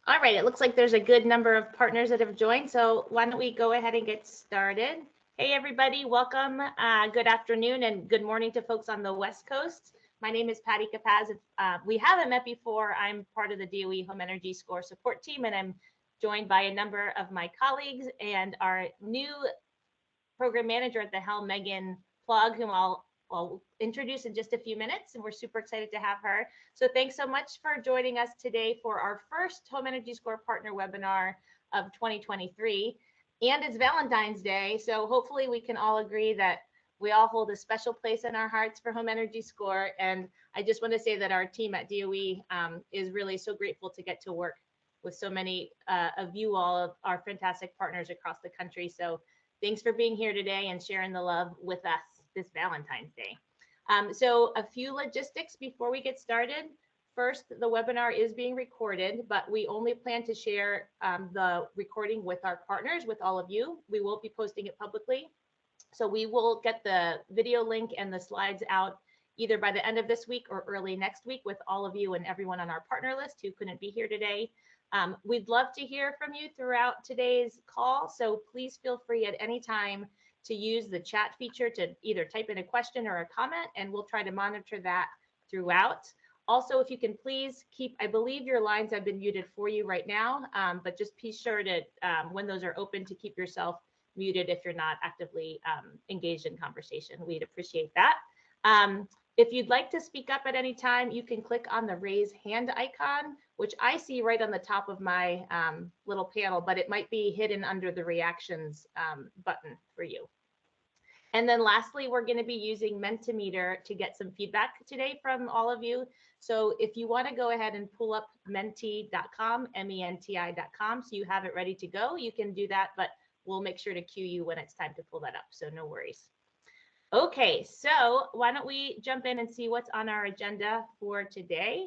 All right, it looks like there's a good number of partners that have joined, so why don't we go ahead and get started. Hey everybody, welcome, good afternoon and good morning to folks on the West Coast. My name is Patty Capaz. If we haven't met before, I'm part of the DOE Home Energy Score support team, and I'm joined by a number of my colleagues and our new program manager at the helm, Megan Plug, whom I'll introduce in just a few minutes, and we're super excited to have her. So thanks so much for joining us today for our first Home Energy Score Partner webinar of 2023. And it's Valentine's Day, so hopefully we can all agree that we all hold a special place in our hearts for Home Energy Score. And I just want to say that our team at DOE is really so grateful to get to work with so many of you all, our fantastic partners across the country. So thanks for being here today and sharing the love with us this Valentine's Day. So a few logistics before we get started. First, the webinar is being recorded, but we only plan to share the recording with our partners, with all of you. We will be posting it publicly. So we will get the video link and the slides out either by the end of this week or early next week with all of you and everyone on our partner list who couldn't be here today. We'd love to hear from you throughout today's call, so please feel free at any time to use the chat feature to either type in a question or a comment, and we'll try to monitor that throughout. Also, if you can please keep, I believe your lines have been muted for you right now, but just be sure to, when those are open, to keep yourself muted if you're not actively engaged in conversation. We'd appreciate that. If you'd like to speak up at any time, you can click on the raise hand icon, which I see right on the top of my little panel, but it might be hidden under the reactions button for you. And then lastly, we're going to be using Mentimeter to get some feedback today from all of you. So if you want to go ahead and pull up menti.com, menti.com, so you have it ready to go, you can do that, but we'll make sure to cue you when it's time to pull that up, so no worries. Okay, so why don't we jump in and see what's on our agenda for today.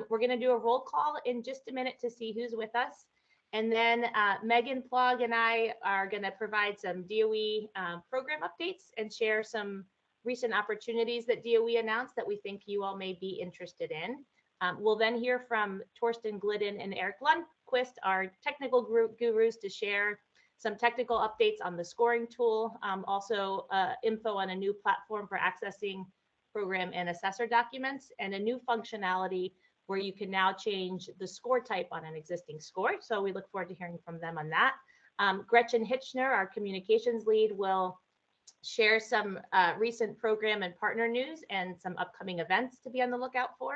We're going to do a roll call in just a minute to see who's with us. And then Megan Plug and I are going to provide some DOE program updates and share some recent opportunities that DOE announced that we think you all may be interested in. We'll then hear from Torsten Glidden and Eric Lundquist, our technical gurus, to share some technical updates on the scoring tool, also info on a new platform for accessing program and assessor documents, and a new functionality where you can now change the score type on an existing score. So we look forward to hearing from them on that. Gretchen Hitchner, our communications lead, will share some recent program and partner news and some upcoming events to be on the lookout for.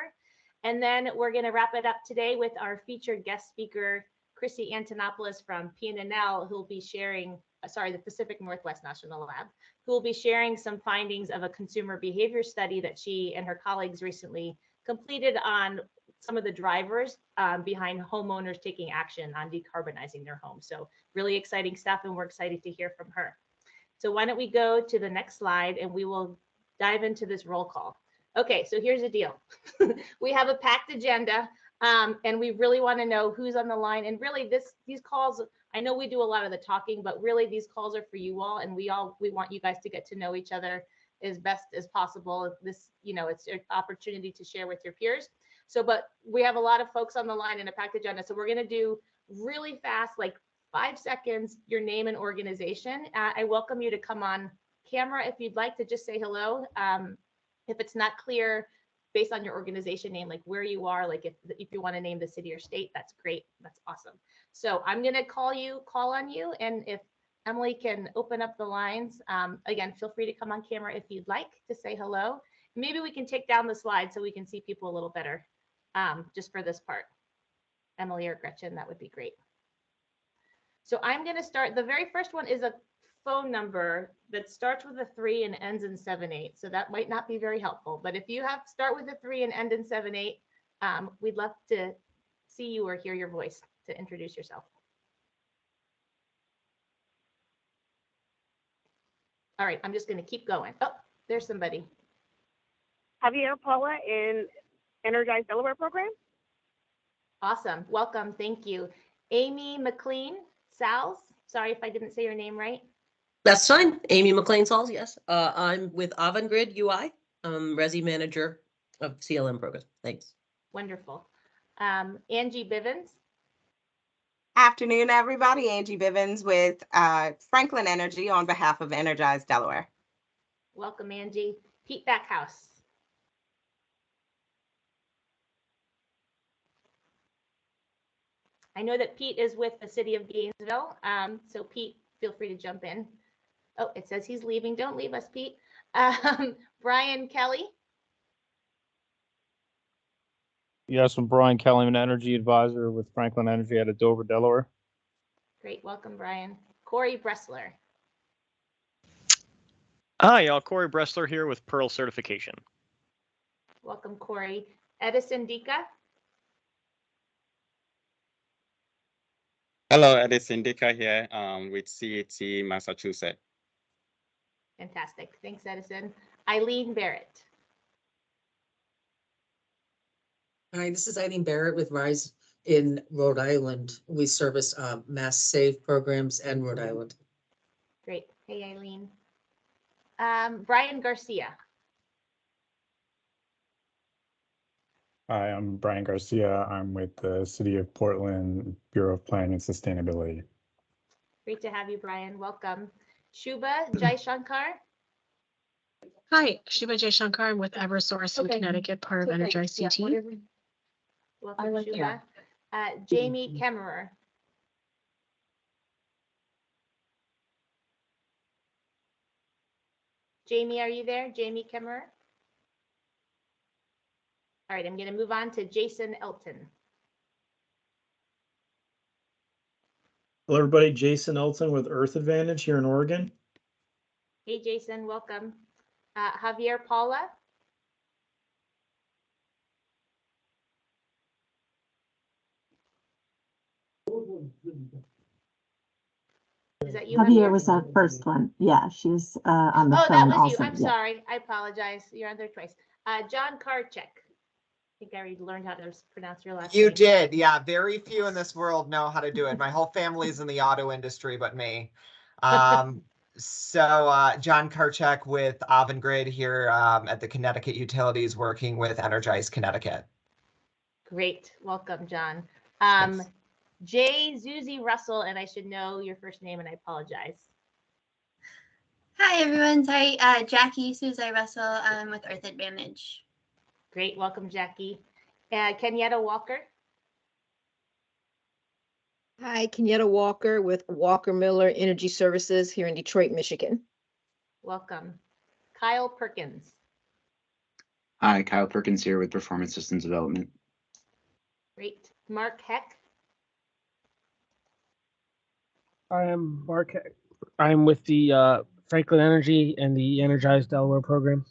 And then we're going to wrap it up today with our featured guest speaker, Chrissi Antonopoulos from PNNL, who will be sharing, the Pacific Northwest National Lab, who will be sharing some findings of a consumer behavior study that she and her colleagues recently completed on some of the drivers behind homeowners taking action on decarbonizing their homes. So really exciting stuff, and we're excited to hear from her. So why don't we go to the next slide and we will dive into this roll call. Okay, so here's the deal. We have a packed agenda. And we really want to know who's on the line. And really, these calls, I know we do a lot of the talking, but really these calls are for you all, and we want you guys to get to know each other as best as possible. This, it's an opportunity to share with your peers. So, but we have a lot of folks on the line in a packed agenda. So we're going to do really fast, like 5 seconds, your name and organization. I welcome you to come on camera if you'd like to just say hello. If it's not clear, based on your organization name, like where you are, like if you want to name the city or state, that's great. That's awesome. So I'm going to call on you. And if Emily can open up the lines, again, feel free to come on camera if you'd like to say hello. Maybe we can take down the slide so we can see people a little better just for this part. Emily or Gretchen, that would be great. So I'm going to start. The very first one is a phone number that starts with a 3 and ends in 78. So that might not be very helpful, but if you start with a 3 and end in 78, we'd love to see you or hear your voice to introduce yourself. All right, I'm just going to keep going. Oh, there's somebody. Javier Paula in Energize Delaware program. Awesome. Welcome. Thank you. Amy McLean Sals. Sorry if I didn't say your name right. That's fine. Amy McLean Sauls, yes. I'm with Avangrid UI. I'm Resi Manager of CLM program. Thanks. Wonderful. Angie Bivens. Afternoon, everybody. Angie Bivens with Franklin Energy on behalf of Energize Delaware. Welcome, Angie. Pete Backhouse. I know that Pete is with the city of Gainesville, so Pete, feel free to jump in. Oh, it says he's leaving. Don't leave us, Pete. Brian Kelly. Yes, I'm Brian Kelly, an energy advisor with Franklin Energy out of Dover, Delaware. Great, welcome, Brian. Corey Bressler. Hi, y'all. Corey Bressler here with Pearl Certification. Welcome, Corey. Edison Dika. Hello, Edison Dika here with CAT Massachusetts. Fantastic. Thanks, Edison. Eileen Barrett. Hi, this is Eileen Barrett with Rise in Rhode Island. We service Mass Save programs and Rhode Island. Great. Hey, Eileen. Brian Garcia. Hi, I'm Brian Garcia. I'm with the City of Portland Bureau of Planning and Sustainability. Great to have you, Brian. Welcome. Shubha Jaishankar. Hi, Shiva Jaishankar. I'm with Eversource in Connecticut, part of Energize CT. Welcome, Shubha. Jamie Kemmerer. Jamie, are you there? Jamie Kemmerer? All right, I'm going to move on to Jason Elton. Hello, everybody. Jason Elton with Earth Advantage here in Oregon. Hey, Jason, welcome. Javier Paula. Is that you, Javier was our first one. Yeah, she's on the phone. phone That was also. you. I'm sorry. I apologize. You're on there twice. John Karchek. I think I already learned how to pronounce your last name. You did, yeah. Very few in this world know how to do it. My whole family's in the auto industry, but me. John Karchek with Avangrid here at the Connecticut Utilities, working with Energize Connecticut. Great, welcome, John. Jay Zuzi Russell, and I should know your first name, and I apologize. Hi, everyone. Sorry, Jackie Susie Russell. I'm with Earth Advantage. Great, welcome, Jackie. Kenyatta Walker. Hi, Kenyatta Walker with Walker Miller Energy Services here in Detroit, Michigan. Welcome. Kyle Perkins. Hi, Kyle Perkins here with Performance Systems Development. Great. Mark Heck. I am Mark. I'm with the Franklin Energy and the Energize Delaware program.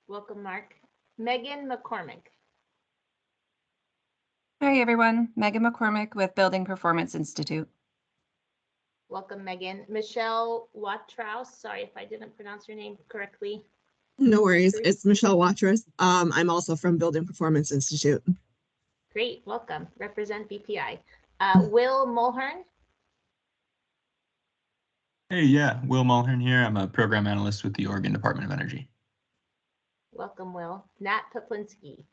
Welcome, Mark. Megan McCormick. Hi, everyone. Megan McCormick with Building Performance Institute. Welcome, Megan. Michelle Watraus. Sorry if I didn't pronounce your name correctly. No worries. It's Michelle Watraus. I'm also from Building Performance Institute. Great. Welcome. Represent BPI. Will Mulhern. Hey, yeah, Will Mulhern here. I'm a program analyst with the Oregon Department of Energy. Welcome, Will. Nat Poplinski.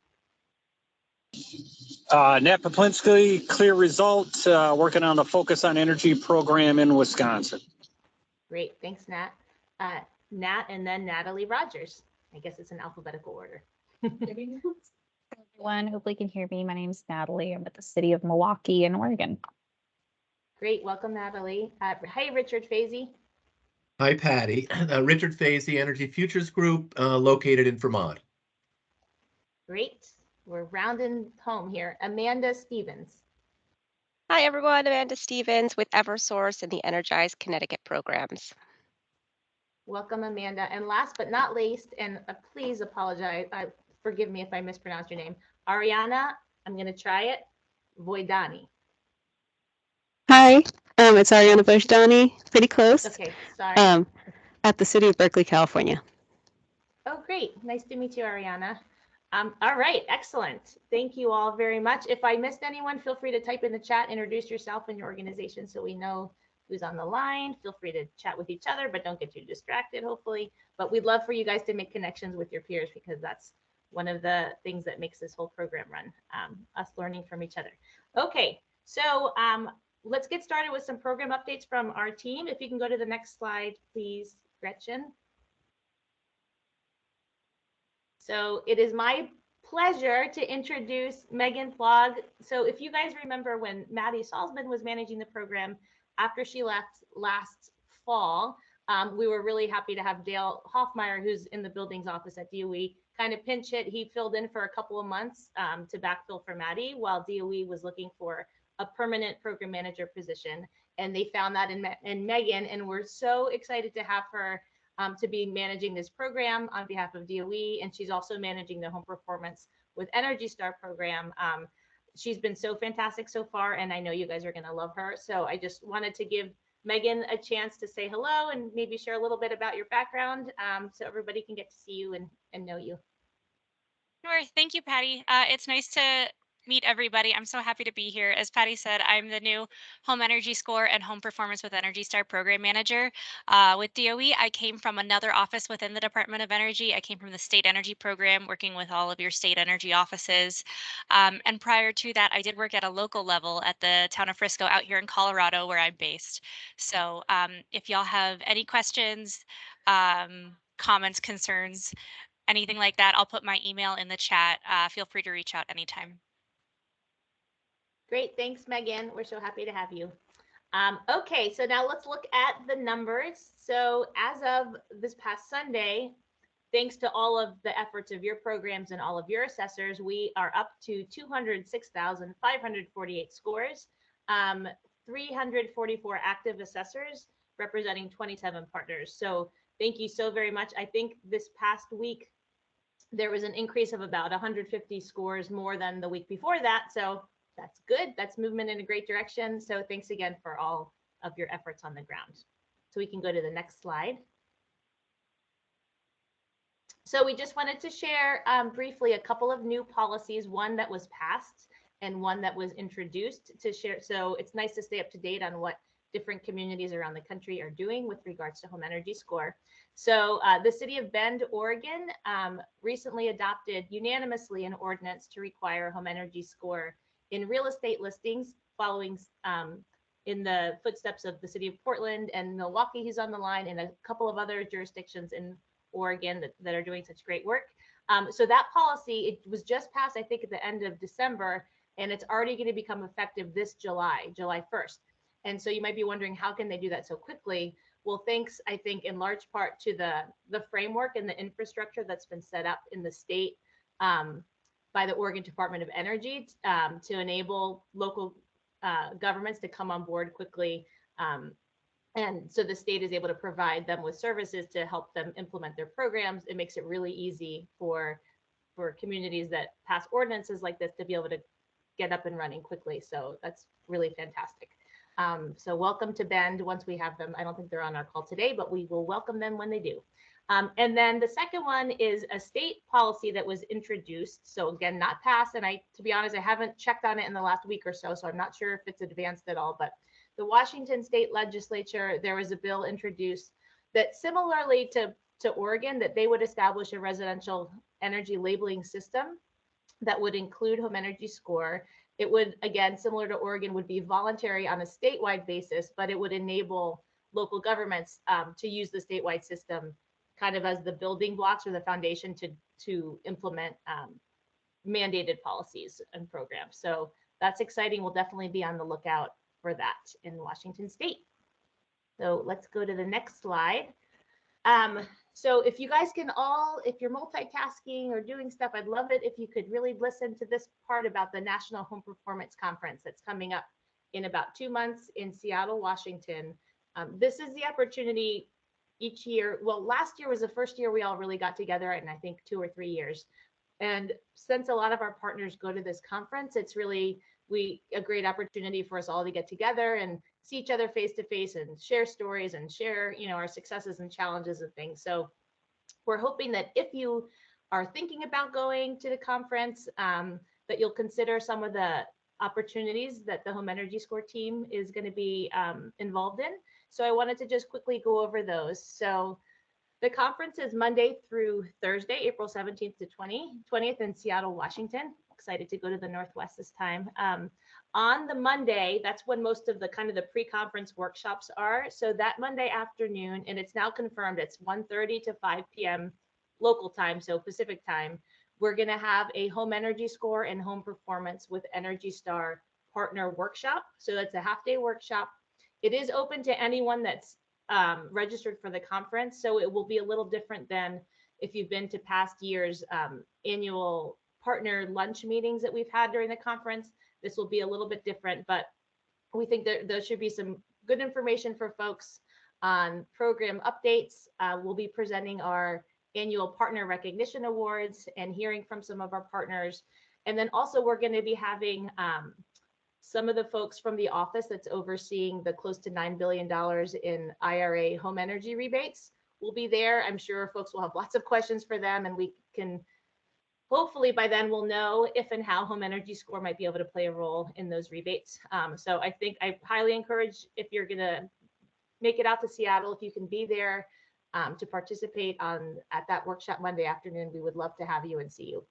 Nat Poplinski, Clear Results, working on the Focus on Energy program in Wisconsin. Great, thanks, Nat. Nat and then Natalie Rogers. I guess it's in alphabetical order. Everyone, hopefully you can hear me. My name is Natalie. I'm with the city of Milwaukee in Oregon. Great, welcome, Natalie. Hi, Richard Fazy. Hi, Patty. Richard Fazy, Energy Futures Group, located in Vermont. Great. We're rounding home here. Amanda Stevens. Hi, everyone. Amanda Stevens with Eversource and the Energize Connecticut programs. Welcome, Amanda. And last but not least, and please apologize, forgive me if I mispronounce your name, Ariana, I'm going to try it, Voidani. Hi, it's Ariana Vojdani, pretty close. Okay, sorry. At the city of Berkeley, California. Oh, great. Nice to meet you, Ariana. All right, excellent. Thank you all very much. If I missed anyone, feel free to type in the chat, introduce yourself and your organization so we know who's on the line. Feel free to chat with each other, but don't get too distracted, hopefully. But we'd love for you guys to make connections with your peers because that's one of the things that makes this whole program run, us learning from each other. Okay, so let's get started with some program updates from our team. If you can go to the next slide, please, Gretchen. So it is my pleasure to introduce Megan Flog. So if you guys remember when Maddie Salzman was managing the program after she left last fall, we were really happy to have Dale Hoffmeyer, who's in the buildings office at DOE, kind of pinch hit. He filled in for a couple of months to backfill for Maddie while DOE was looking for a permanent program manager position. And they found that in Megan, and we're so excited to have her to be managing this program on behalf of DOE, and she's also managing the home performance with Energy Star program. She's been so fantastic so far, and I know you guys are going to love her. So I just wanted to give Megan a chance to say hello and maybe share a little bit about your background so everybody can get to see you and know you. Sure. Thank you, Patty. It's nice to meet everybody. I'm so happy to be here. As Patty said, I'm the new Home Energy Score and Home Performance with Energy Star Program Manager. With DOE, I came from another office within the Department of Energy. I came from the State Energy Program, working with all of your state energy offices. And prior to that, I did work at a local level at the town of Frisco out here in Colorado, where I'm based. So if y'all have any questions, comments, concerns, anything like that, I'll put my email in the chat. Feel free to reach out anytime. Great, thanks, Megan. We're so happy to have you. Okay, so now let's look at the numbers. So as of this past Sunday, thanks to all of the efforts of your programs and all of your assessors, we are up to 206,548 scores, 344 active assessors representing 27 partners. So thank you so very much. I think this past week, there was an increase of about 150 scores more than the week before that. So that's good. That's movement in a great direction. So thanks again for all of your efforts on the ground. So we can go to the next slide. So we just wanted to share briefly a couple of new policies, one that was passed and one that was introduced to share. So it's nice to stay up to date on what different communities around the country are doing with regards to home energy score. So the city of Bend, Oregon recently adopted unanimously an ordinance to require a home energy score in real estate listings, following in the footsteps of the city of Portland and Milwaukee, who's on the line, and a couple of other jurisdictions in Oregon that are doing such great work. So that policy, it was just passed, I think, at the end of December, and it's already going to become effective this July 1st. And so you might be wondering, how can they do that so quickly? Well, thanks, I think, in large part to the framework and the infrastructure that's been set up in the state by the Oregon Department of Energy to enable local governments to come on board quickly. And so the state is able to provide them with services to help them implement their programs. It makes it really easy for communities that pass ordinances like this to be able to get up and running quickly. So that's really fantastic. So welcome to Bend once we have them. I don't think they're on our call today, but we will welcome them when they do. And then the second one is a state policy that was introduced. So again, not passed. And to be honest, I haven't checked on it in the last week or so, so I'm not sure if it's advanced at all. But the Washington State Legislature, there was a bill introduced that similarly to Oregon, that they would establish a residential energy labeling system that would include home energy score. It would, again, similar to Oregon, would be voluntary on a statewide basis, but it would enable local governments to use the statewide system kind of as the building blocks or the foundation to implement mandated policies and programs. So that's exciting. We'll definitely be on the lookout for that in Washington State. So let's go to the next slide. So if you guys can if you're multitasking or doing stuff, I'd love it if you could really listen to this part about the National Home Performance Conference that's coming up in about 2 months in Seattle, Washington. This is the opportunity each year. Well, last year was the first year we all really got together, and I think 2 or 3 years. And since a lot of our partners go to this conference, it's really a great opportunity for us all to get together and see each other face to face and share stories and share, our successes and challenges and things. So we're hoping that if you are thinking about going to the conference, that you'll consider some of the opportunities that the Home Energy Score team is going to be involved in. So I wanted to just quickly go over those. So the conference is Monday through Thursday, April 17th to 20th in Seattle, Washington. excited to go to the Northwest this time. On the Monday, that's when most of the kind of the pre-conference workshops are. So that Monday afternoon, and it's now confirmed, it's 1:30 to 5 p.m. local time, so Pacific time. We're going to have a home energy score and home performance with Energy Star partner workshop. So that's a half-day workshop. It is open to anyone that's registered for the conference. So it will be a little different than if you've been to past years' annual partner lunch meetings that we've had during the conference. This will be a little bit different, but we think that there should be some good information for folks on program updates. We'll be presenting our annual partner recognition awards and hearing from some of our partners. And then also we're going to be having some of the folks from the office that's overseeing the close to $9 billion in IRA home energy rebates will be there. I'm sure folks will have lots of questions for them, and we can hopefully by then we'll know if and how home energy score might be able to play a role in those rebates. So I think I highly encourage, if you're going to make it out to Seattle, if you can be there to participate at that workshop Monday afternoon, we would love to have you and see you.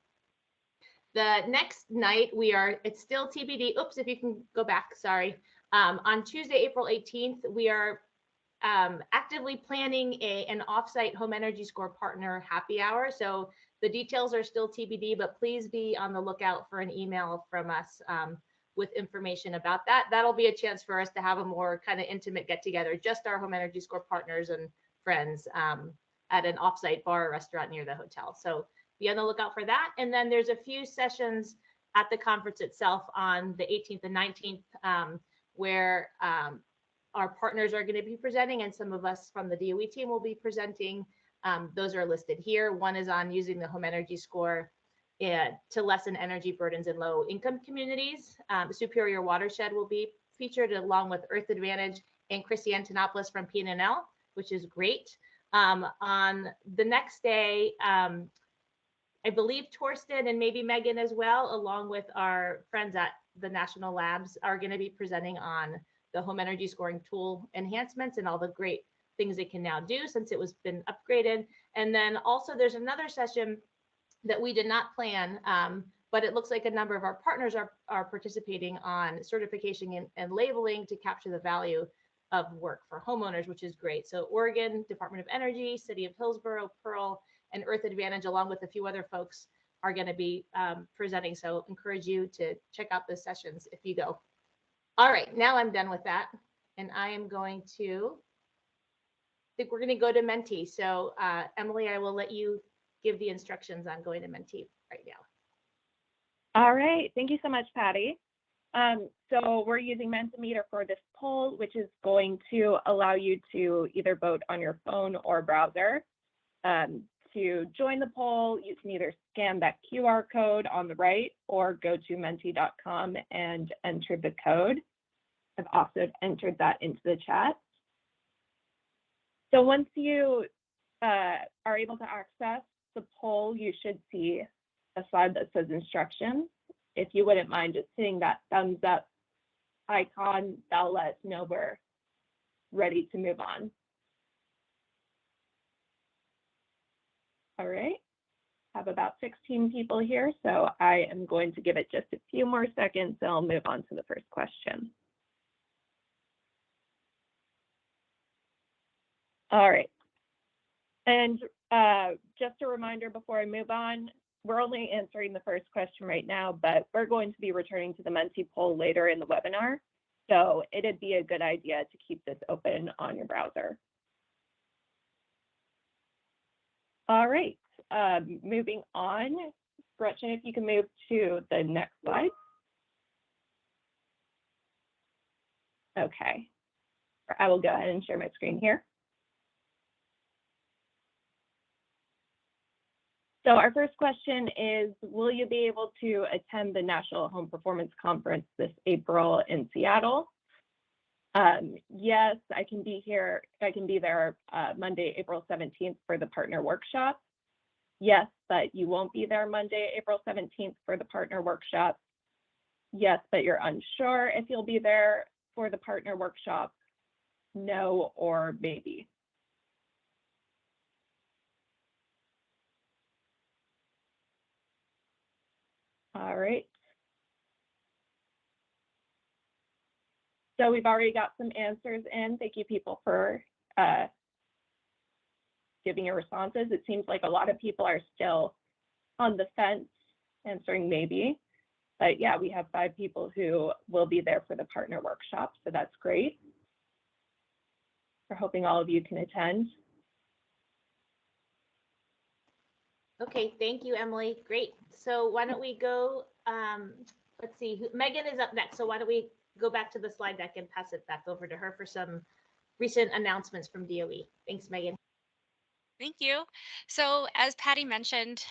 The next night it's still TBD. Oops, if you can go back, sorry. On Tuesday, April 18th, we are actively planning an offsite home energy score partner happy hour. So the details are still TBD, but please be on the lookout for an email from us with information about that. That'll be a chance for us to have a more kind of intimate get together, just our home energy score partners and friends at an offsite bar or restaurant near the hotel. So be on the lookout for that. And then there's a few sessions at the conference itself on the 18th and 19th where our partners are going to be presenting, and some of us from the DOE team will be presenting. Those are listed here. One is on using the home energy score to lessen energy burdens in low income communities. Superior Watershed will be featured along with Earth Advantage and Chrissi Antonopoulos from PNNL, which is great. On the next day, I believe Torsten and maybe Megan as well, along with our friends at the National Labs, are going to be presenting on the home energy scoring tool enhancements and all the great things it can now do since it was been upgraded. And then also there's another session that we did not plan, but it looks like a number of our partners are participating on certification and labeling to capture the value of work for homeowners, which is great. So Oregon Department of Energy, City of Hillsborough, Pearl, and Earth Advantage, along with a few other folks, are going to be presenting. So encourage you to check out those sessions if you go. All right, now I'm done with that. And I am going to, I think we're going to go to Menti. So Emily, I will let you give the instructions on going to Menti right now. All right, thank you so much, Patty. So we're using Mentimeter for this poll, which is going to allow you to either vote on your phone or browser. To join the poll, you can either scan that QR code on the right or go to menti.com and enter the code. I've also entered that into the chat. So once you are able to access the poll, you should see a slide that says instructions. If you wouldn't mind just hitting that thumbs up icon, that'll let us know we're ready to move on. All right, have about 16 people here, so I am going to give it just a few more seconds, and I'll move on to the first question. All right, and just a reminder before I move on, we're only answering the first question right now, but we're going to be returning to the Menti poll later in the webinar, so it'd be a good idea to keep this open on your browser. All right, moving on. Gretchen, if you can move to the next slide. Okay, I will go ahead and share my screen here. So our first question is, will you be able to attend the National Home Performance Conference this April in Seattle? Yes, I can be here. I can be there Monday, April 17th for the partner workshop. Yes, but you won't be there Monday, April 17th for the partner workshop. Yes, but you're unsure if you'll be there for the partner workshop. No or maybe. All right. So we've already got some answers in. Thank you, people, for giving your responses. It seems like a lot of people are still on the fence, answering maybe. But yeah, we have 5 people who will be there for the partner workshop, so that's great. We're hoping all of you can attend. Okay, thank you, Emily. Great. So why don't we go, let's see, Megan is up next. So why don't we go back to the slide deck and pass it back over to her for some recent announcements from DOE. Thanks, Megan. Thank you. So as Patty mentioned,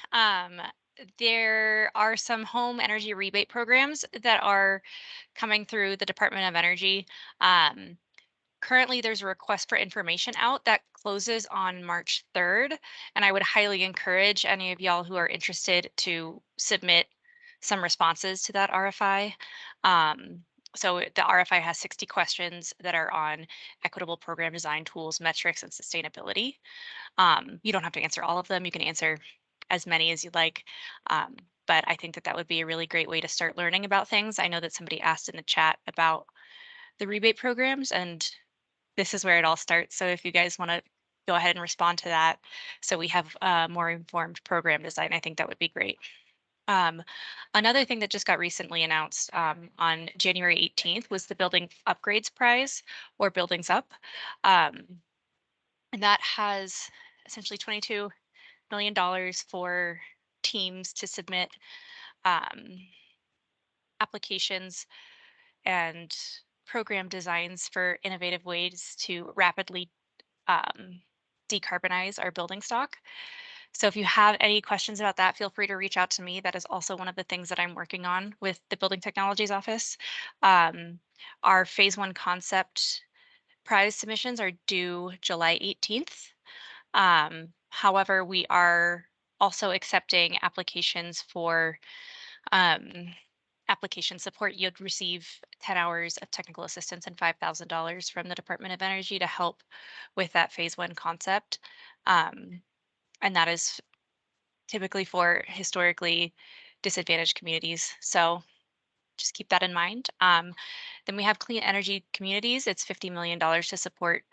there are some home energy rebate programs that are coming through the Department of Energy. Currently, there's a request for information out that closes on March 3rd, and I would highly encourage any of y'all who are interested to submit some responses to that RFI. So the RFI has 60 questions that are on equitable program design tools, metrics, and sustainability. You don't have to answer all of them. You can answer as many as you'd like. But I think that that would be a really great way to start learning about things. I know that somebody asked in the chat about the rebate programs, and this is where it all starts. So if you guys want to go ahead and respond to that, so we have more informed program design, I think that would be great. Another thing that just got recently announced on January 18th was the Building Upgrades Prize, or Buildings Up. And that has essentially $22 million for teams to submit applications and program designs for innovative ways to rapidly decarbonize our building stock. So if you have any questions about that, feel free to reach out to me. That is also one of the things that I'm working on with the Building Technologies Office. Our phase 1 concept prize submissions are due July 18th. However, we are also accepting applications for application support. You'd receive 10 hours of technical assistance and $5,000 from the Department of Energy to help with that phase 1 concept. And that is typically for historically disadvantaged communities. So just keep that in mind. Then we have Clean Energy Communities. It's $50 million to support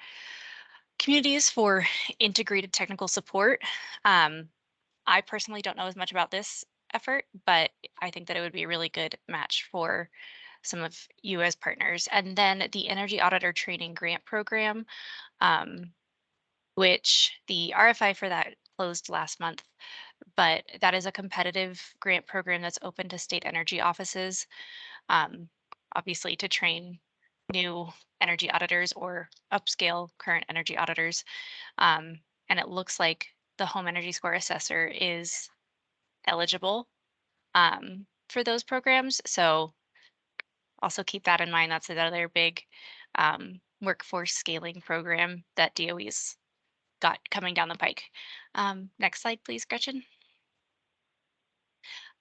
communities for integrated technical support. I personally don't know as much about this effort, but I think that it would be a really good match for some of you as partners. And then the Energy Auditor Training Grant Program, which the RFI for that closed last month, but that is a competitive grant program that's open to state energy offices, obviously to train new energy auditors or upscale current energy auditors. And it looks like the home energy score assessor is eligible for those programs. So also keep that in mind. That's another big workforce scaling program that DOE's got coming down the pike. Next slide, please, Gretchen.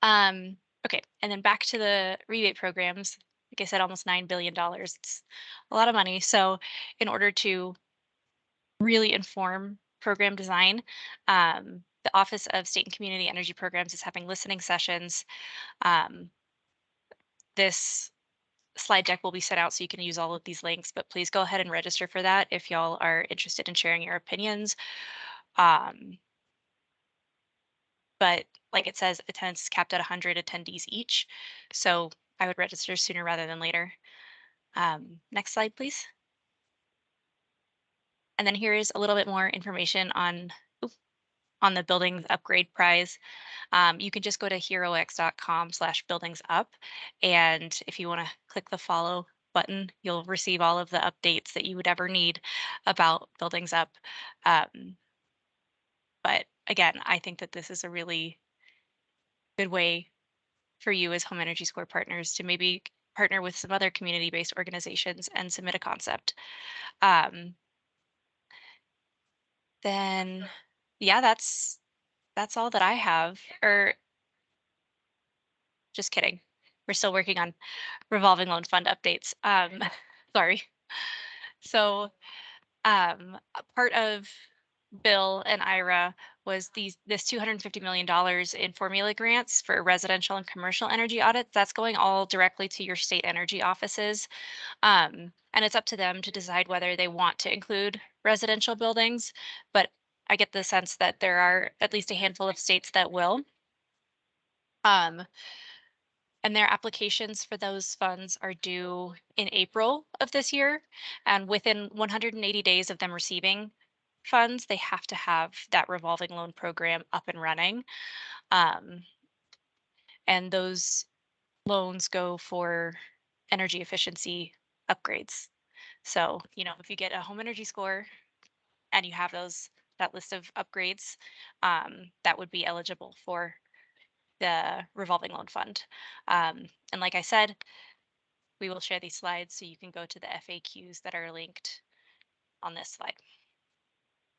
Okay, and then back to the rebate programs. Like I said, almost $9 billion. It's a lot of money. So in order to really inform program design, the Office of State and Community Energy Programs is having listening sessions. This slide deck will be sent out so you can use all of these links, but please go ahead and register for that if y'all are interested in sharing your opinions. But like it says, attendance is capped at 100 attendees each. So I would register sooner rather than later. Next slide, please. And then here is a little bit more information on the Buildings Upgrade Prize. You can just go to herox.com/buildingsup. And if you want to click the follow button, you'll receive all of the updates that you would ever need about Buildings Up. But again, I think that this is a really good way for you as home energy score partners to maybe partner with some other community-based organizations and submit a concept. Then yeah, that's all that I have. Or just kidding. We're still working on revolving loan fund updates. Sorry. So a part of Bill and Ira was this $250 million in formula grants for residential and commercial energy audits. That's going all directly to your state energy offices. And it's up to them to decide whether they want to include residential buildings, but I get the sense that there are at least a handful of states that will. And their applications for those funds are due in April of this year. And within 180 days of them receiving funds, they have to have that revolving loan program up and running. And those loans go for energy efficiency upgrades. So, you know, if you get a home energy score and you have that list of upgrades, that would be eligible for the revolving loan fund. And like I said, we will share these slides so you can go to the FAQs that are linked on this slide.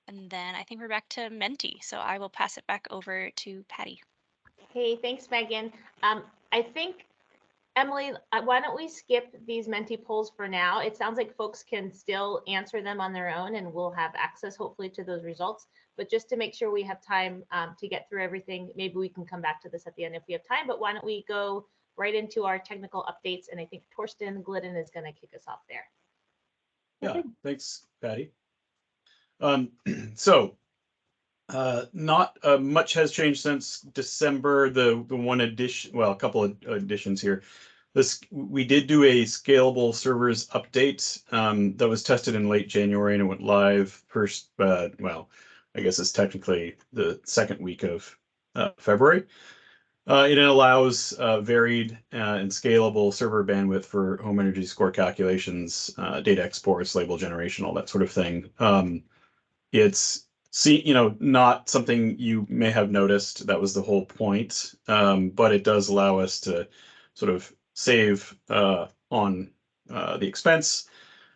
And then I think we're back to Menti, so I will pass it back over to Patty. Hey, thanks, Megan. I think, Emily, why don't we skip these Menti polls for now? It sounds like folks can still answer them on their own, and we'll have access hopefully to those results. But just to make sure we have time to get through everything, maybe we can come back to this at the end if we have time. But why don't we go right into our technical updates? And I think Torsten Glidden is going to kick us off there. Yeah, thanks, Patty. Not much has changed since December. The one addition, well, a couple of additions here. We did do a scalable servers update that was tested in late January and it went live first. Well, I guess it's technically the second week of February. It allows varied and scalable server bandwidth for home energy score calculations, data exports, label generation, all that sort of thing. It's not something you may have noticed. That was the whole point. But it does allow us to sort of save on the expense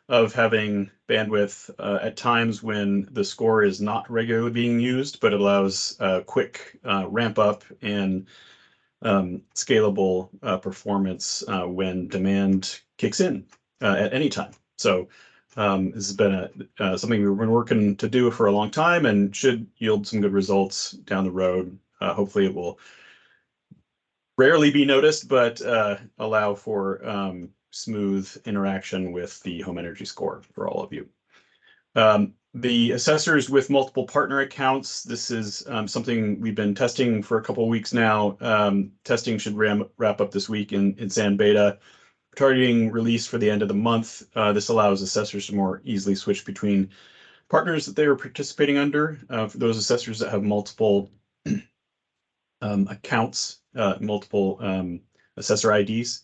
of having bandwidth at times when the score is not regularly being used, but it allows quick ramp up and scalable performance when demand kicks in at any time. So this has been something we've been working to do for a long time and should yield some good results down the road. Hopefully it will rarely be noticed, but allow for smooth interaction with the home energy score for all of you. The assessors with multiple partner accounts, this is something we've been testing for a couple of weeks now. Testing should wrap up this week in SAN beta. Targeting release for the end of the month. This allows assessors to more easily switch between partners that they are participating under. For those assessors that have multiple accounts, multiple assessor IDs.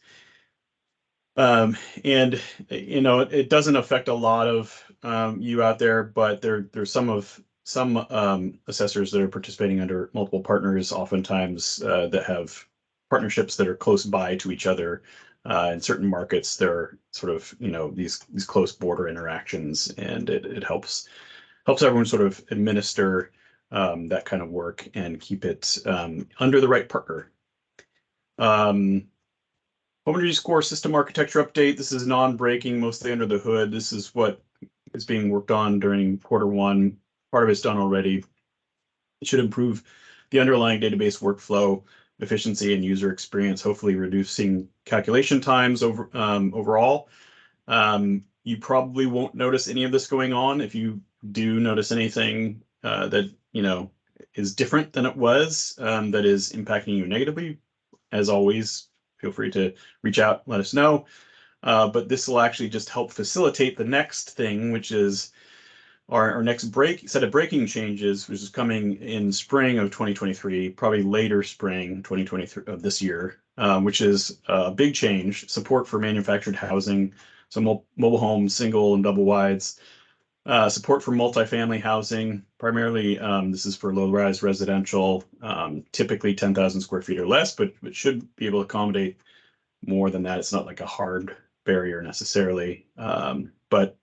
And it doesn't affect a lot of you out there, but there's some assessors that are participating under multiple partners, oftentimes that have partnerships that are close by to each other. In certain markets, there are sort of these close border interactions, and it helps everyone sort of administer that kind of work and keep it under the right partner. Home energy score system architecture update. This is non-breaking, mostly under the hood. This is what is being worked on during Q1. Part of it's done already. It should improve the underlying database workflow, efficiency, and user experience, hopefully reducing calculation times overall. You probably won't notice any of this going on. If you do notice anything that is different than it was, that is impacting you negatively, as always, feel free to reach out, let us know. But this will actually just help facilitate the next thing, which is our next set of breaking changes, which is coming in spring of 2023, probably later spring 2023 of this year, which is a big change. Support for manufactured housing, so mobile homes, single and double wides. Support for multifamily housing, primarily this is for low-rise residential, typically 10,000 square feet or less, but it should be able to accommodate more than that. It's not like a hard barrier necessarily, but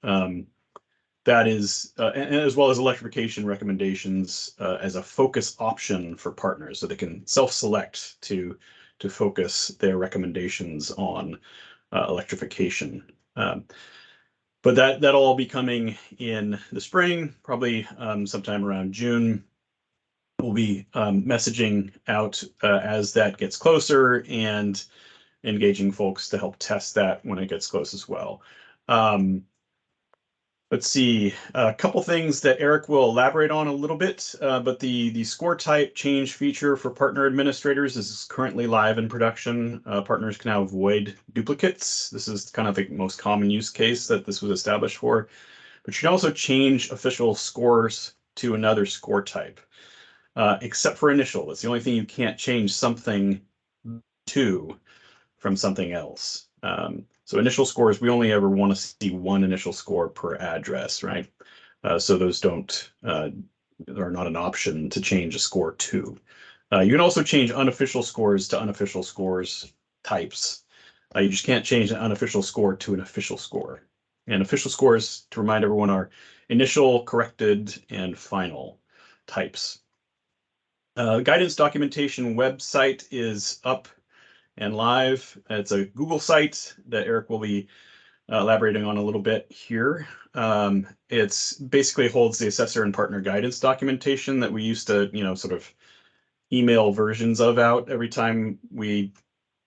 that is, and as well as electrification recommendations as a focus option for partners, so they can self-select to focus their recommendations on electrification. But that'll all be coming in the spring, probably sometime around June. we'll be messaging out as that gets closer and engaging folks to help test that when it gets close as well. Let's see, a couple things that Eric will elaborate on a little bit, but the score type change feature for partner administrators is currently live in production. Partners can now avoid duplicates. This is kind of the most common use case that this was established for. But you can also change official scores to another score type, except for initial. That's the only thing you can't change something to from something else. So initial scores, we only ever want to see one initial score per address, right? So those don't, are not an option to change a score to. You can also change unofficial scores to unofficial scores types. You just can't change an unofficial score to an official score. And official scores, to remind everyone, are initial, corrected, and final types. Guidance documentation website is up and live. It's a Google site that Eric will be elaborating on a little bit here. It's basically holds the assessor and partner guidance documentation that we used to, sort of email versions of out every time we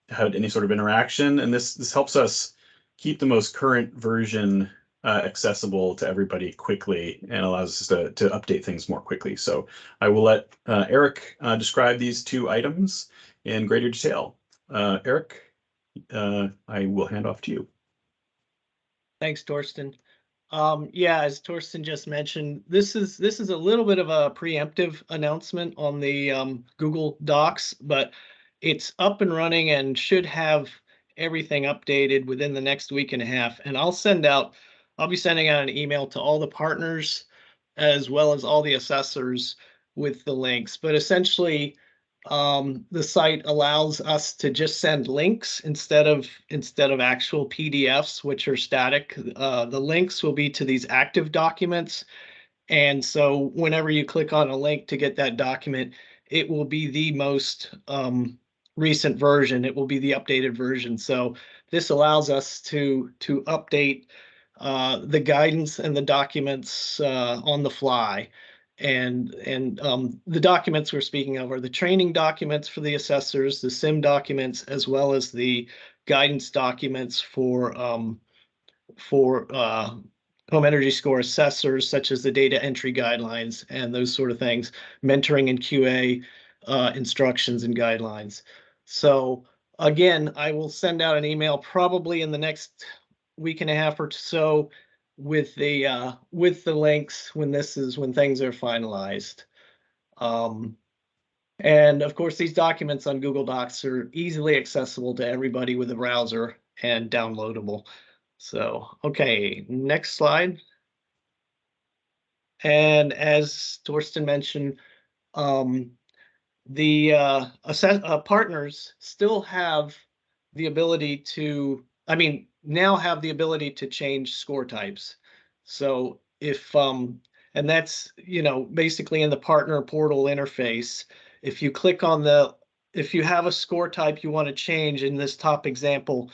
had any sort of interaction. And this helps us keep the most current version accessible to everybody quickly and allows us to update things more quickly. So I will let Eric describe these two items in greater detail. Eric, I will hand off to you. Thanks, Torsten. Yeah, as Torsten just mentioned, this is a little bit of a preemptive announcement on the Google Docs, but it's up and running and should have everything updated within the next week and a half. And I'll be sending out an email to all the partners as well as all the assessors with the links. But essentially, the site allows us to just send links instead of actual PDFs, which are static. The links will be to these active documents. And so whenever you click on a link to get that document, it will be the most recent version. It will be the updated version. So this allows us to update the guidance and the documents on the fly. And the documents we're speaking of are the training documents for the assessors, the SIM documents, as well as the guidance documents for home energy score assessors, such as the data entry guidelines and those sort of things, mentoring and QA instructions and guidelines. So again, I will send out an email probably in the next week and a half or so with the links when things are finalized. And of course, these documents on Google Docs are easily accessible to everybody with a browser and downloadable. So, okay, next slide. And as Torsten mentioned, the partners still have the ability to, now have the ability to change score types. So if, and that's, basically in the partner portal interface, if you click on if you have a score type you want to change in this top example,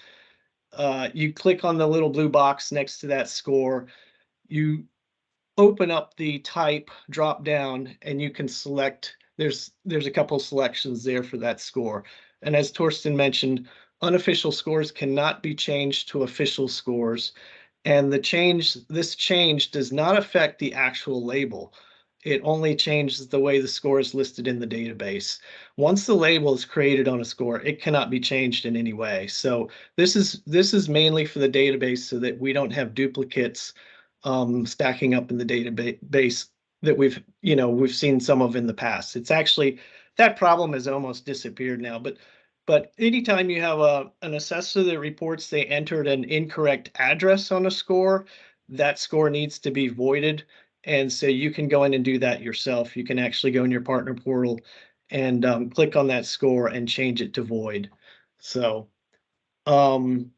you click on the little blue box next to that score, you open up the type drop down and you can select, there's a couple selections there for that score. And as Torsten mentioned, unofficial scores cannot be changed to official scores. And this change does not affect the actual label. It only changes the way the score is listed in the database. Once the label is created on a score, it cannot be changed in any way. So this is mainly for the database so that we don't have duplicates stacking up in the database that we've seen some of in the past. It's actually, that problem has almost disappeared now, but anytime you have an assessor that reports they entered an incorrect address on a score, that score needs to be voided. And so you can go in and do that yourself. You can actually go in your partner portal and click on that score and change it to void. So, but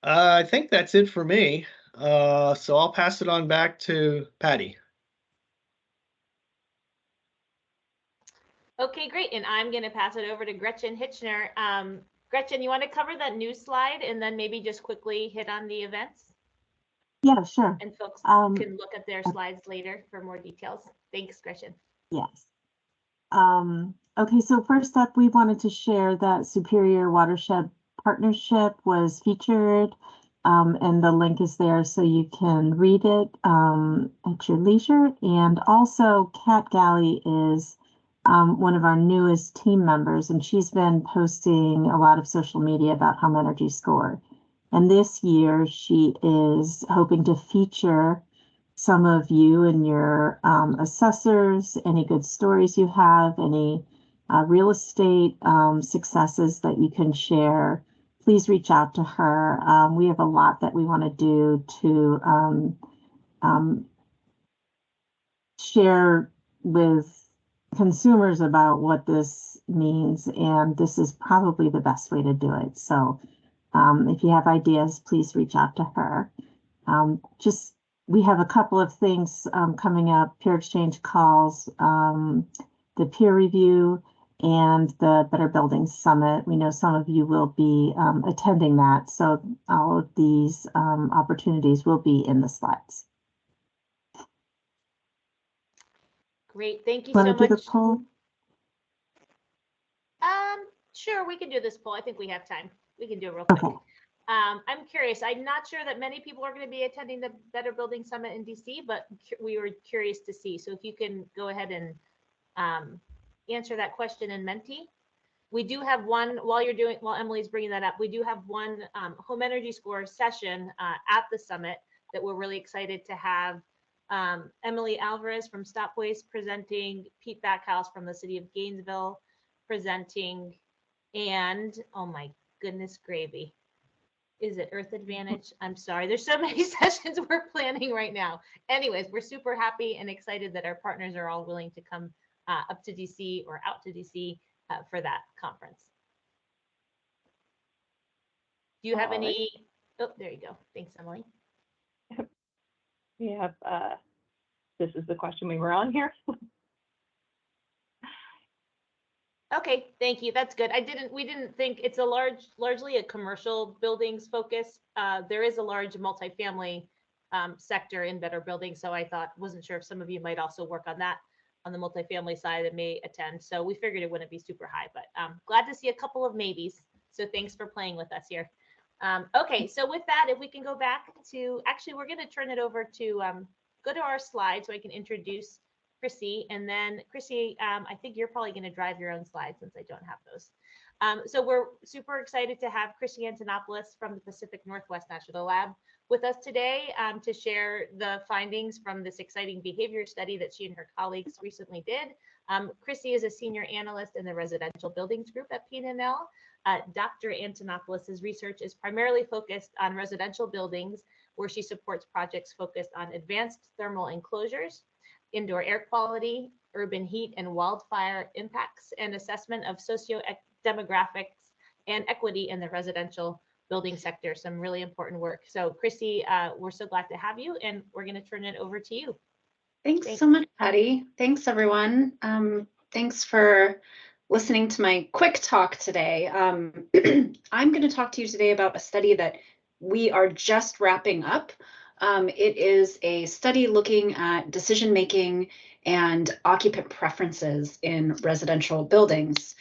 I think that's it for me. So I'll pass it on back to Patty. Okay, great. And I'm going to pass it over to Gretchen Hitchner. Gretchen, you want to cover that new slide and then maybe just quickly hit on the events? Yeah, sure. And folks can look at their slides later for more details. Thanks, Gretchen. Yes. Okay, so first up, we wanted to share that Superior Watershed Partnership was featured, and the link is there so you can read it at your leisure. And also, Kat Galley is one of our newest team members, and she's been posting a lot of social media about Home Energy Score. And this year, she is hoping to feature some of you and your assessors, any good stories you have, any real estate successes that you can share. Please reach out to her. We have a lot that we want to do to share with consumers about what this means, and this is probably the best way to do it. So if you have ideas, please reach out to her. We have a couple of things coming up: peer exchange calls, the peer review, and the Better Buildings Summit. We know some of you will be attending that, so all of these opportunities will be in the slides. Great, thank you Want so to do much. the poll? Sure, we can do this poll. I think we have time. We can do it real quick. Okay. I'm curious. I'm not sure that many people are going to be attending the Better Building Summit in DC, but we were curious to see. So if you can go ahead and answer that question in Menti. We do have one, while Emily's bringing that up, we do have one Home Energy Score session at the summit that we're really excited to have Emily Alvarez from Stop Waste presenting, Pete Backhouse from the city of Gainesville presenting, and oh my goodness gravy. Is it Earth Advantage? I'm sorry. There's so many sessions we're planning right now. Anyways, we're super happy and excited that our partners are all willing to come up to DC or out to DC for that conference. Do you have any? Oh, there you go. Thanks, Emily. We have, this is the question we were on here. Okay, thank you. That's good. We didn't think it's largely a commercial buildings focus. There is a large multifamily sector in Better Buildings, so I wasn't sure if some of you might also work on that on the multifamily side that may attend. So we figured it wouldn't be super high, but glad to see a couple of maybes. So thanks for playing with us here. Okay, so with that, if we can go back to, actually, we're going to turn it over to go to our slide so I can introduce Chrissi, and then Chrissi, I think you're probably going to drive your own slides since I don't have those. So we're super excited to have Chrissi Antonopoulos from the Pacific Northwest National Lab with us today to share the findings from this exciting behavior study that she and her colleagues recently did. Chrissi is a senior analyst in the residential buildings group at PNNL. Dr. Antonopoulos' research is primarily focused on residential buildings, where she supports projects focused on advanced thermal enclosures, indoor air quality, urban heat and wildfire impacts, and assessment of socio-demographics and equity in the residential building sector. Some really important work. So Chrissi, we're so glad to have you, and we're going to turn it over to you. Thanks so much, Patty. Thanks, everyone. Thanks for listening to my quick talk today. I'm going to talk to you today about a study that we are just wrapping up. It is a study looking at decision-making and occupant preferences in residential buildings.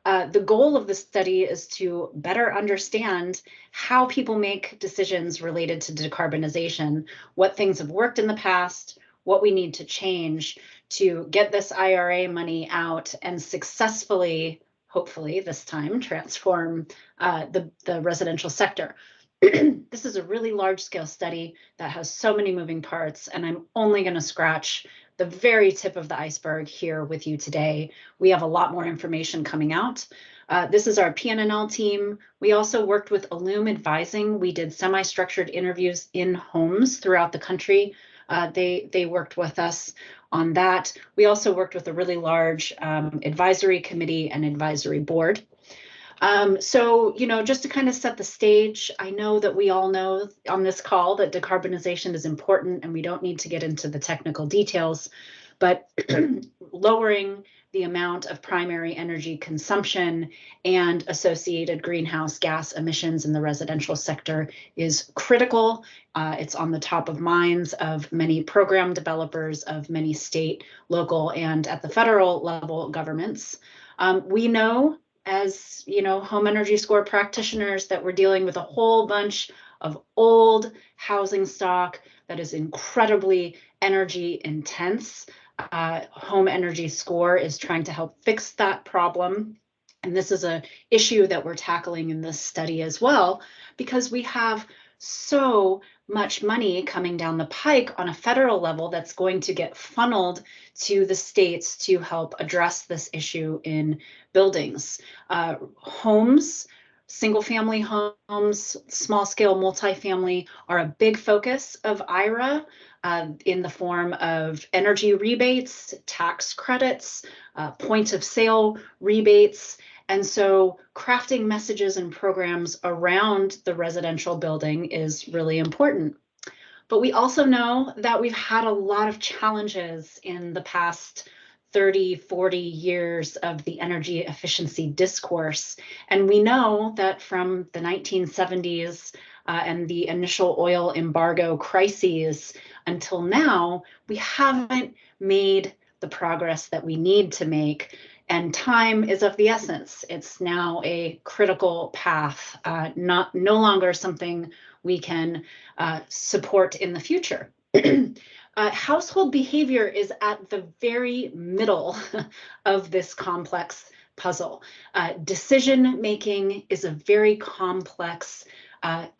The goal of the study is to better understand how people make decisions related to decarbonization, what things have worked in the past, what we need to change to get this IRA money out and successfully, hopefully this time, transform the residential sector. This is a really large-scale study that has so many moving parts, and I'm only going to scratch the very tip of the iceberg here with you today. We have a lot more information coming out. This is our PNNL team. We also worked with Illume Advising. We did semi-structured interviews in homes throughout the country. They worked with us on that. We also worked with a really large advisory committee and advisory board. So, just to kind of set the stage, I know that we all know on this call that decarbonization is important and we don't need to get into the technical details, but lowering the amount of primary energy consumption and associated greenhouse gas emissions in the residential sector is critical. It's on the top of minds of many program developers of many state, local, and at the federal level governments. We know, as home energy score practitioners, that we're dealing with a whole bunch of old housing stock that is incredibly energy intense. Home energy score is trying to help fix that problem. And this is an issue that we're tackling in this study as well, because we have so much money coming down the pike on a federal level that's going to get funneled to the states to help address this issue in buildings. Homes, single-family homes, small-scale multifamily are a big focus of IRA in the form of energy rebates, tax credits, point-of-sale rebates. And so crafting messages and programs around the residential building is really important. But we also know that we've had a lot of challenges in the past 30, 40 years of the energy efficiency discourse. And we know that from the 1970s and the initial oil embargo crises until now, we haven't made the progress that we need to make. And time is of the essence. It's now a critical path, no longer something we can support in the future. Household behavior is at the very middle of this complex puzzle. Decision making is a very complex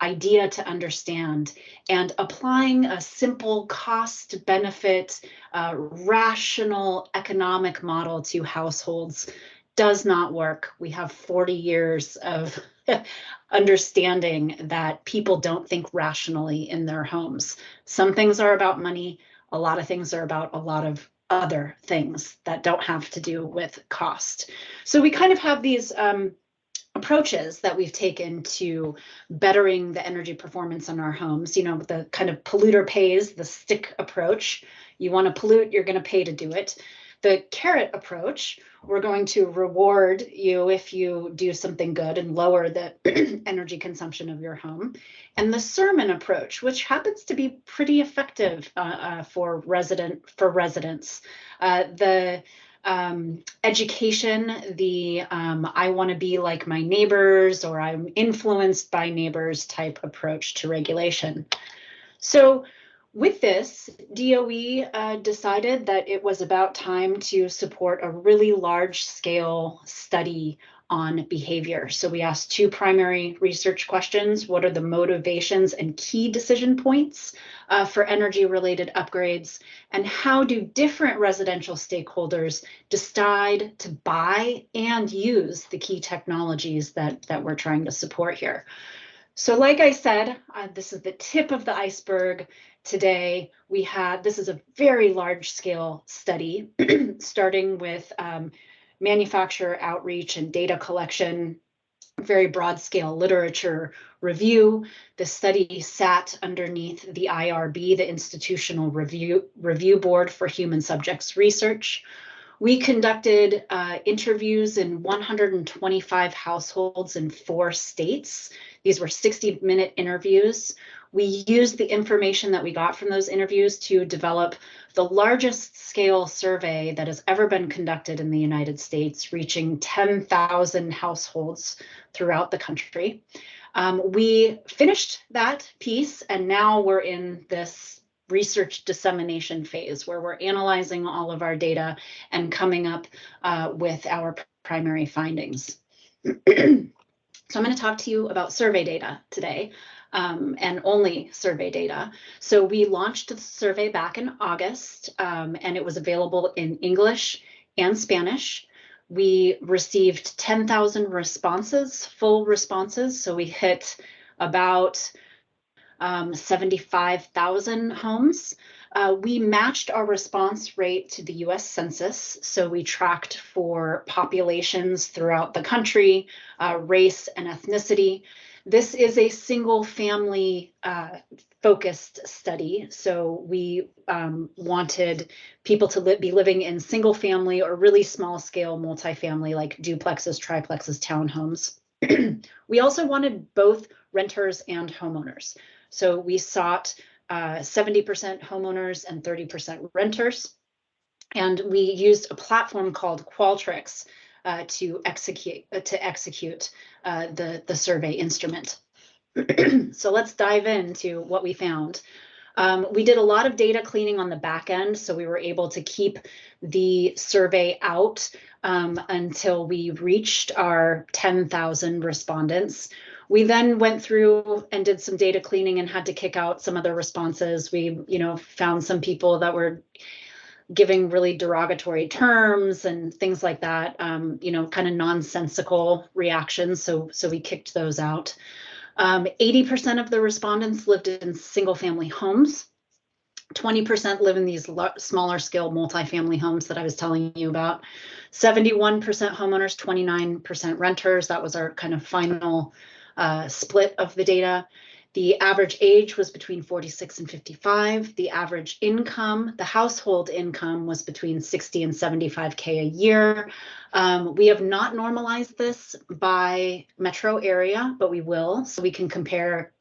idea to understand, and applying a simple cost benefit, rational economic model to households does not work. We have 40 years of understanding that people don't think rationally in their homes. Some things are about money. A lot of things are about a lot of other things that don't have to do with cost. So we kind of have these approaches that we've taken to bettering the energy performance in our homes. The kind of polluter pays, the stick approach. You want to pollute, you're going to pay to do it. The carrot approach, we're going to reward you if you do something good and lower the energy consumption of your home. And the sermon approach, which happens to be pretty effective for residents. The education, the I want to be like my neighbors, or I'm influenced by neighbors type approach to regulation. So with this, DOE decided that it was about time to support a really large scale study on behavior. So we asked two primary research questions. What are the motivations and key decision points for energy related upgrades? And how do different residential stakeholders decide to buy and use the key technologies that we're trying to support here? So like I said, this is the tip of the iceberg. Today, this is a very large scale study, starting with manufacturer outreach and data collection, very broad scale literature review. The study sat underneath the IRB, the Institutional Review Board for Human Subjects Research. We conducted interviews in 125 households in 4 states. These were 60-minute interviews. We used the information that we got from those interviews to develop the largest scale survey that has ever been conducted in the United States, reaching 10,000 households throughout the country. We finished that piece, and now we're in this research dissemination phase where we're analyzing all of our data and coming up with our primary findings. So I'm going to talk to you about survey data today, and only survey data. So we launched the survey back in August, and it was available in English and Spanish. We received 10,000 responses, full responses. So we hit about 75,000 homes. We matched our response rate to the US Census. So we tracked for populations throughout the country, race and ethnicity. This is a single family focused study. So we wanted people to be living in single family or really small scale multifamily, like duplexes, triplexes, townhomes. We also wanted both renters and homeowners. So we sought 70% homeowners and 30% renters. And we used a platform called Qualtrics to execute the survey instrument. So let's dive into what we found. We did a lot of data cleaning on the back end, so we were able to keep the survey out until we reached our 10,000 respondents. We then went through and did some data cleaning and had to kick out some of the responses. We, found some people that were giving really derogatory terms and things like that, kind of nonsensical reactions. So we kicked those out. 80% of the respondents lived in single family homes. 20% live in these smaller scale multifamily homes that I was telling you about. 71% homeowners, 29% renters. That was our kind of final split of the data. The average age was between 46 and 55. The average income, the household income, was between 60 and 75K a year. We have not normalized this by metro area, but we will. So we can compare,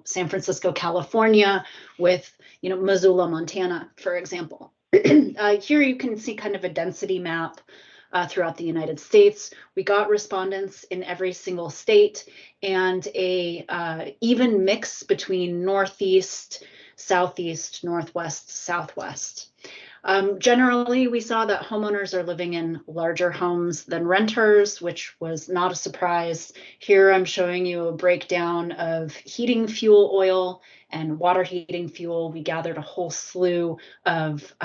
San Francisco, California with, Missoula, Montana, for example. Here you can see kind of a density map throughout the United States. We got respondents in every single state and a even mix between Northeast, Southeast, Northwest, Southwest. Generally, we saw that homeowners are living in larger homes than renters, which was not a surprise. Here I'm showing you a breakdown of heating fuel oil and water heating fuel. We gathered a whole slew of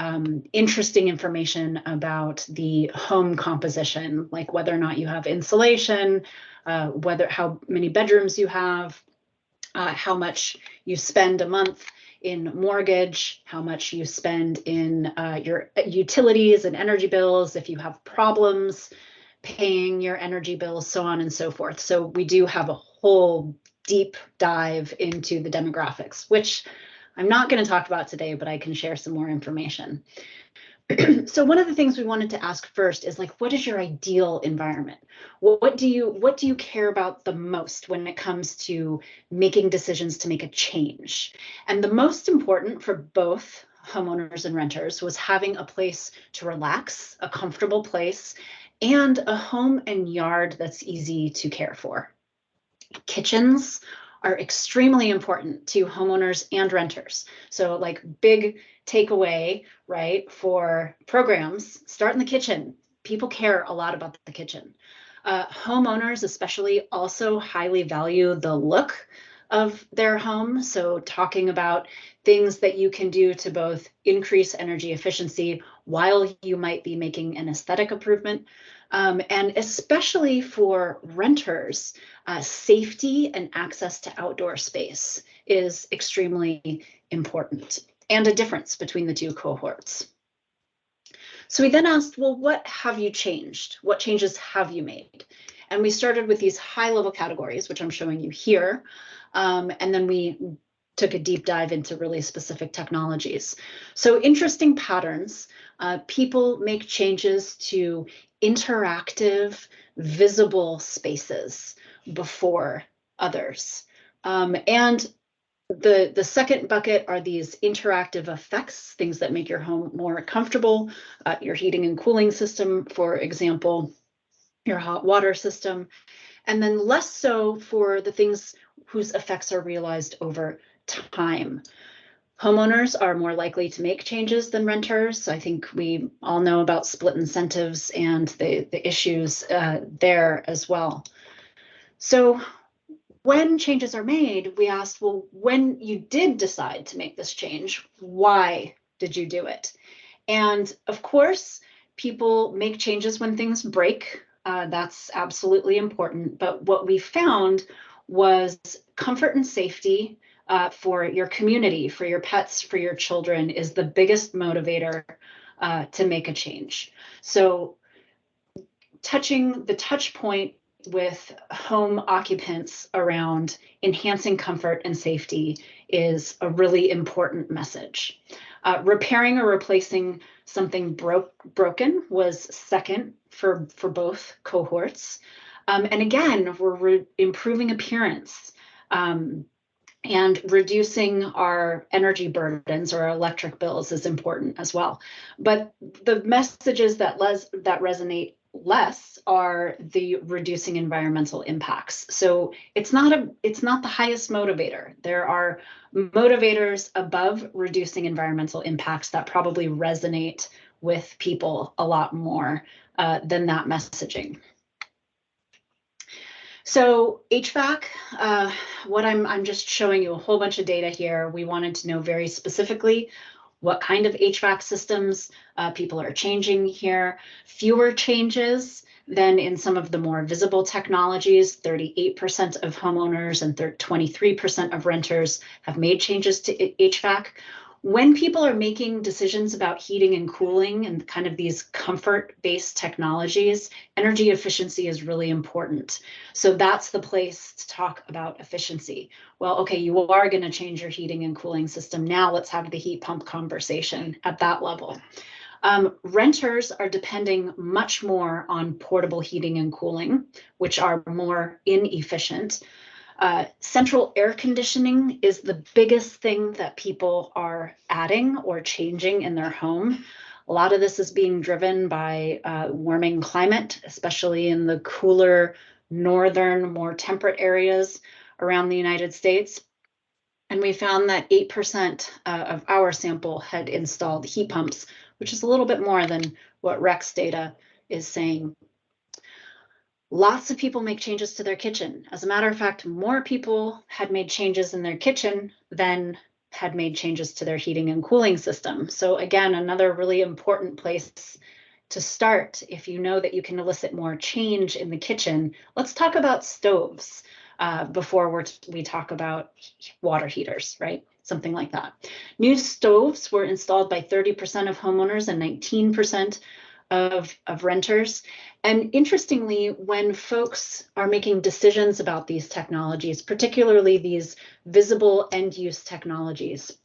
interesting information about the home composition, like whether or not you have insulation, how many bedrooms you have, how much you spend a month in mortgage, how much you spend in your utilities and energy bills, if you have problems paying your energy bills, so on and so forth. So we do have a whole deep dive into the demographics, which I'm not going to talk about today, but I can share some more information. So one of the things we wanted to ask first is, what is your ideal environment? What do you care about the most when it comes to making decisions to make a change? And the most important for both homeowners and renters was having a place to relax, a comfortable place, and a home and yard that's easy to care for. Kitchens are extremely important to homeowners and renters. So big takeaway, right, for programs, start in the kitchen. People care a lot about the kitchen. Homeowners especially also highly value the look of their home. So talking about things that you can do to both increase energy efficiency while you might be making an aesthetic improvement. And especially for renters, safety and access to outdoor space is extremely important, and a difference between the two cohorts. So we then asked, well, what have you changed? What changes have you made? And we started with these high-level categories, which I'm showing you here. And then we took a deep dive into really specific technologies. So interesting patterns. People make changes to interactive, visible spaces before others. And the second bucket are these interactive effects, things that make your home more comfortable, your heating and cooling system, for example, your hot water system, and then less so for the things whose effects are realized over time. Homeowners are more likely to make changes than renters. I think we all know about split incentives and the issues there as well. So when changes are made, we asked, well, when you did decide to make this change, why did you do it? And of course, people make changes when things break. That's absolutely important. But what we found was comfort and safety for your community, for your pets, for your children is the biggest motivator to make a change. So touching the touch point with home occupants around enhancing comfort and safety is a really important message. Repairing or replacing something broken was second for both cohorts. And again, we're improving appearance and reducing our energy burdens or our electric bills is important as well. But the messages that resonate less are the reducing environmental impacts. So it's not the highest motivator. There are motivators above reducing environmental impacts that probably resonate with people a lot more than that messaging. So HVAC, what I'm just showing you a whole bunch of data here. We wanted to know very specifically what kind of HVAC systems people are changing here. Fewer changes than in some of the more visible technologies. 38% of homeowners and 23% of renters have made changes to HVAC. When people are making decisions about heating and cooling and kind of these comfort-based technologies, energy efficiency is really important. So that's the place to talk about efficiency. Well, okay, you are going to change your heating and cooling system. Now let's have the heat pump conversation at that level. Renters are depending much more on portable heating and cooling, which are more inefficient. Central air conditioning is the biggest thing that people are adding or changing in their home. A lot of this is being driven by warming climate, especially in the cooler, northern, more temperate areas around the United States. And we found that 8% of our sample had installed heat pumps, which is a little bit more than what REX data is saying. Lots of people make changes to their kitchen. As a matter of fact, more people had made changes in their kitchen than had made changes to their heating and cooling system. So again, another really important place to start. If you know that you can elicit more change in the kitchen, let's talk about stoves before we talk about water heaters, right? Something like that. New stoves were installed by 30% of homeowners and 19% of renters. And interestingly, when folks are making decisions about these technologies, particularly these visible end-use technologies,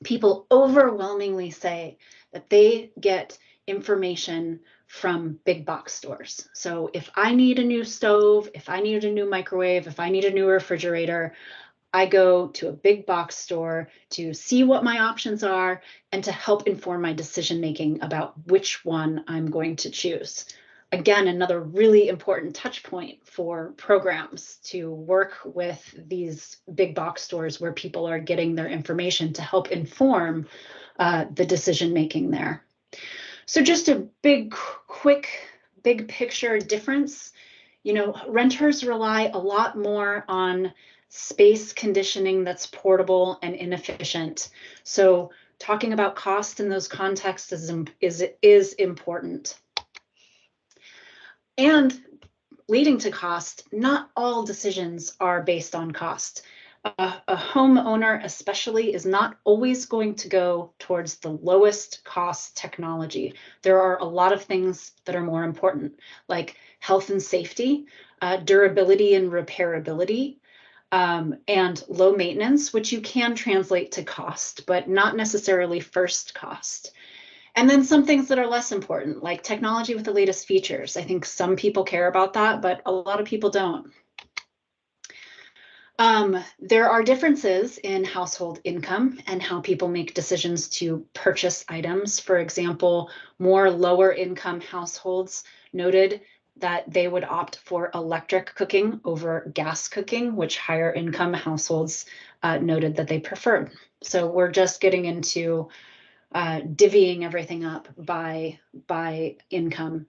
people overwhelmingly say that they get information from big box stores. So if I need a new stove, if I need a new microwave, if I need a new refrigerator, I go to a big box store to see what my options are and to help inform my decision making about which one I'm going to choose. Again, another really important touch point for programs to work with these big box stores where people are getting their information to help inform the decision making there. So just a quick big picture difference. You know, renters rely a lot more on space conditioning that's portable and inefficient. So talking about cost in those contexts is important. And leading to cost, not all decisions are based on cost. A homeowner especially is not always going to go towards the lowest cost technology. There are a lot of things that are more important, like health and safety, durability and repairability, and low maintenance, which you can translate to cost, but not necessarily first cost. And then some things that are less important, like technology with the latest features. I think some people care about that, but a lot of people don't. There are differences in household income and how people make decisions to purchase items. For example, more lower income households noted that they would opt for electric cooking over gas cooking, which higher income households noted that they preferred. So we're just getting into divvying everything up by income.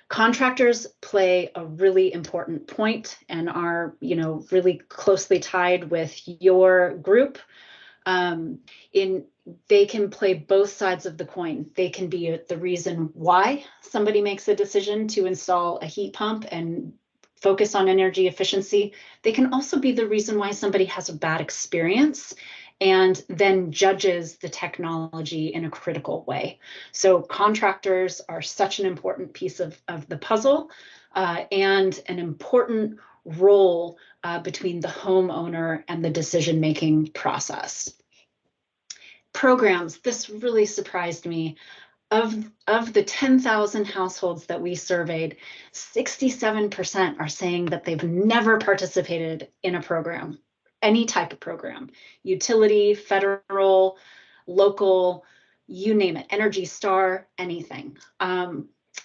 Contractors play a really important point and are, you know, really closely tied with your group. They can play both sides of the coin. They can be the reason why somebody makes a decision to install a heat pump and focus on energy efficiency. They can also be the reason why somebody has a bad experience and then judges the technology in a critical way. So contractors are such an important piece of the puzzle. and an important role between the homeowner and the decision-making process. Programs, this really surprised me. Of the 10,000 households that we surveyed, 67% are saying that they've never participated in a program, any type of program, utility, federal, local, you name it, Energy Star, anything.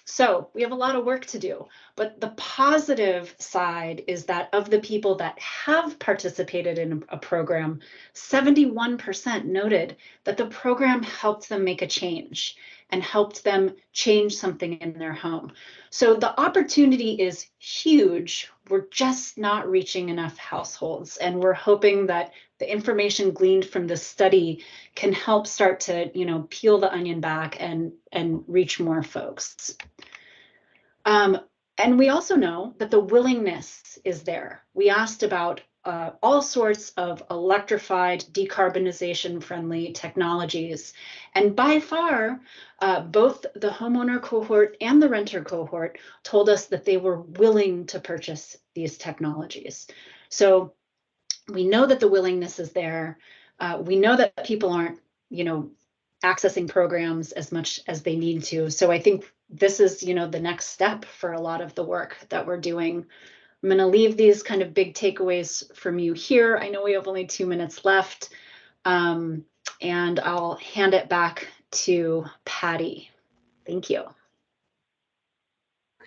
So we have a lot of work to do, but the positive side is that of the people that have participated in a program, 71% noted that the program helped them make a change and helped them change something in their home. So the opportunity is huge. We're just not reaching enough households, and we're hoping that the information gleaned from this study can help start to, peel the onion back and reach more folks. And we also know that the willingness is there. We asked about all sorts of electrified, decarbonization-friendly technologies. And by far, both the homeowner cohort and the renter cohort told us that they were willing to purchase these technologies. So we know that the willingness is there. We know that people aren't, accessing programs as much as they need to. So I think this is, the next step for a lot of the work that we're doing. I'm going to leave these kind of big takeaways from you here. I know we have only 2 minutes left, and I'll hand it back to Patty. Thank you.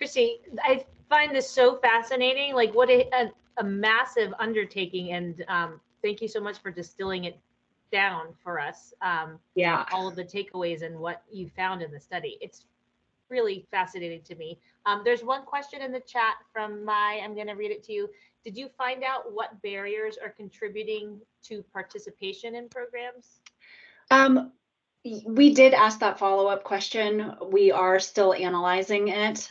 Chrissi, I find this so fascinating. Like, what a massive undertaking, and thank you so much for distilling it down for us. Yeah, all of the takeaways and what you found in the study. It's really fascinating to me. There's one question in the chat from I'm going to read it to you. Did you find out what barriers are contributing to participation in programs? We did ask that follow-up question. We are still analyzing it,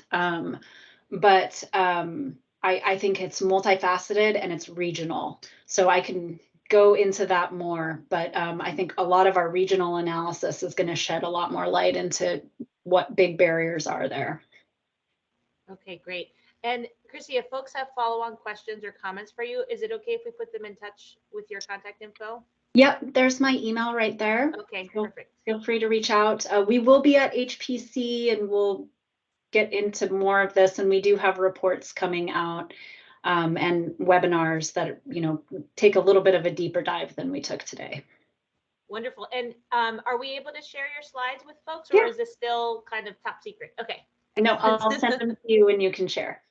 but I think it's multifaceted and it's regional. So I can go into that more, but I think a lot of our regional analysis is going to shed a lot more light into what big barriers are there. Okay, great. And Chrissi, if folks have follow-on questions or comments for you, is it okay if we put them in touch with your contact info? Yep, there's my email right there. Okay, perfect. Feel free to reach out. We will be at HPC and we'll get into more of this, and we do have reports coming out and webinars that take a little bit of a deeper dive than we took today. Wonderful. And are we able to share your slides with folks, or is this still kind of top secret? Okay. No, I'll send them to you and you can share.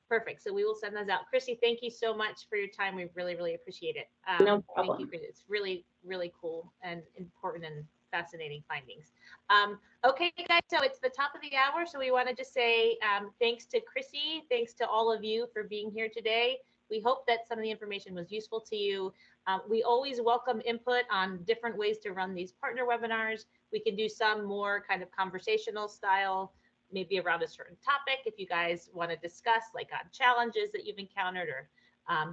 Perfect. So we will send those out. Chrissi, thank you so much for your time. We really, really appreciate it. No problem. Thank you. It's really, really cool and important and fascinating findings. Okay, guys, so it's the top of the hour. So we want to just say thanks to Chrissi. Thanks to all of you for being here today. We hope that some of the information was useful to you. We always welcome input on different ways to run these partner webinars. We can do some more kind of conversational style, maybe around a certain topic if you guys want to discuss, like on challenges that you've encountered or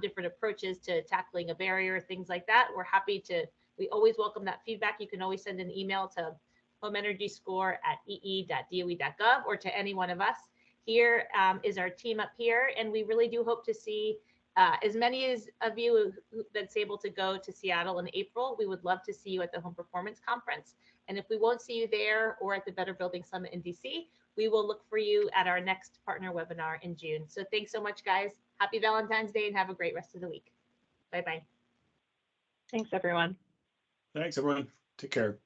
different approaches to tackling a barrier, things like that. We're happy to, we always welcome that feedback. You can always send an email to homeenergyscore@ee.doe.gov or to any one of us. Here is our team up here, and we really do hope to see as many of you that's able to go to Seattle in April. We would love to see you at the Home Performance Conference. And if we won't see you there or at the Better Building Summit in DC, we will look for you at our next partner webinar in June. So thanks so much, guys. Happy Valentine's Day and have a great rest of the week. Bye-bye. Thanks, everyone. Thanks, everyone. Take care.